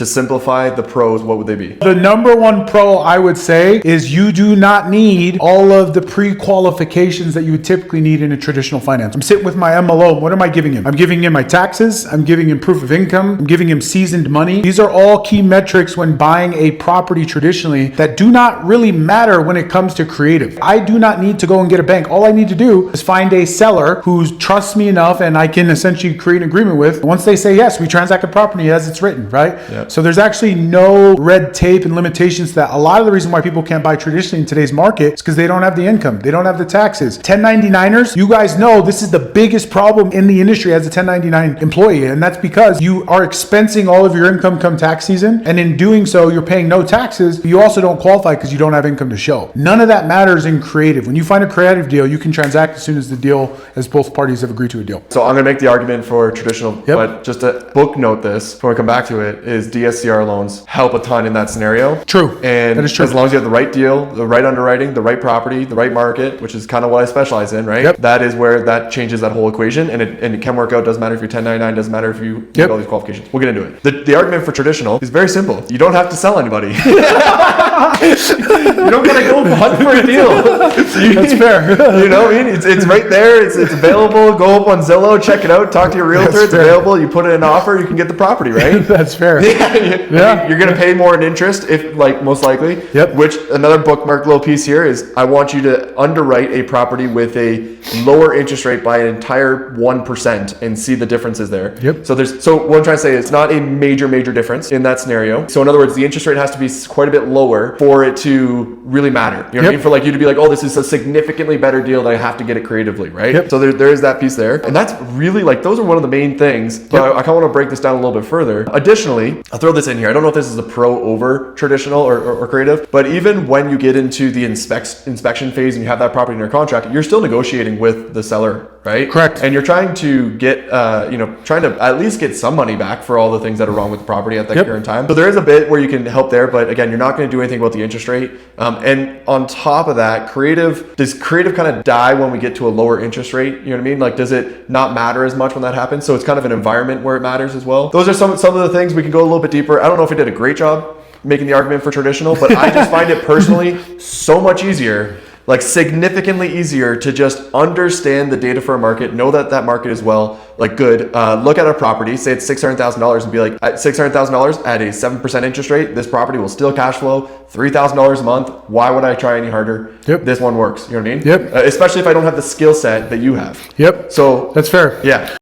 to simplify the pros, what would they be? The number one pro I would say is you do not need all of the pre-qualifications that you would typically need in a traditional finance. I'm sitting with my MLO. What am I giving him? I'm giving him my taxes. I'm giving him proof of income. I'm giving him seasoned money. These are all key metrics when buying a property traditionally that do not really matter when it comes to creative. I do not need to go and get a bank. All I need to do is find a seller who trusts me enough and I can essentially create an agreement with. Once they say yes, we transact the property as it's written, right? Yep. So there's actually no red tape and limitations to that. A lot of the reason why people can't buy traditionally in today's market is because they don't have the income. They don't have the taxes. 1099ers, you guys know this is the biggest problem in the industry as a 1099 employee. And that's because you are expensing all of your income come tax season. And in doing so, you're paying no taxes, but you also don't qualify because you don't have income to show. None of that matters in creative. When you find a creative deal, you can transact as soon as the deal, as both parties have agreed to a deal. So I'm going to make the argument for traditional, but just to book note this before we come back to it, is DSCR loans help a ton in that scenario. True. And that is true. As long as you have the right deal, the right underwriting, the right property, the right market, which is kind of what I specialize in, right? Yep. That is where that changes that whole equation, and it can work out. Doesn't matter if you're 1099, doesn't matter if you get all these qualifications. We'll get into it. The argument for traditional is very simple. You don't have to sell anybody. You don't gotta go hunt for a deal. That's fair. You know what I mean? It's right there. It's available. Go up on Zillow, check it out, talk to your realtor. That's it's fair. available. You put in an offer, you can get the property, right? That's fair. Yeah. You're gonna pay more in interest, if like most likely. Yep. Which another bookmark little piece here is I want you to underwrite a property with a lower interest rate by an entire 1% and see the differences there. Yep. So what I'm trying to say is it's not a major difference in that scenario. So in other words, the interest rate has to be quite a bit lower for it to really matter. You know what I mean? For like you to be like, oh, this is a significantly better deal that I have to get it creatively, right? Yep. So there is that piece there. And that's really like, those are one of the main things. But I kind of want to break this down a little bit further. Additionally, I'll throw this in here. I don't know if this is a pro over traditional or creative, but even when you get into the inspection phase and you have that property in your contract, you're still negotiating with the seller, right? Correct. And you're trying to get, trying to at least get some money back for all the things that are wrong with the property at that current time. So there is a bit where you can help there, but again, you're not going to do anything about the interest rate. And on top of that, does creative kind of die when we get to a lower interest rate? You know what I mean? Like, does it not matter as much when that happens? So it's kind of an environment where it matters as well. Those are some of the things. We can go a little bit deeper. I don't know if we did a great job making the argument for traditional, but I just find it personally so much easier, like significantly easier, to just understand the data for a market, know that market is good, look at a property, say it's $600,000 and be like, at $600,000 at a 7% interest rate, this property will still cash flow $3,000 a month. Why would I try any harder? This one works. You know what I mean? Yep. Especially if I don't have the skill set that you have. Yep. So that's fair. Yeah.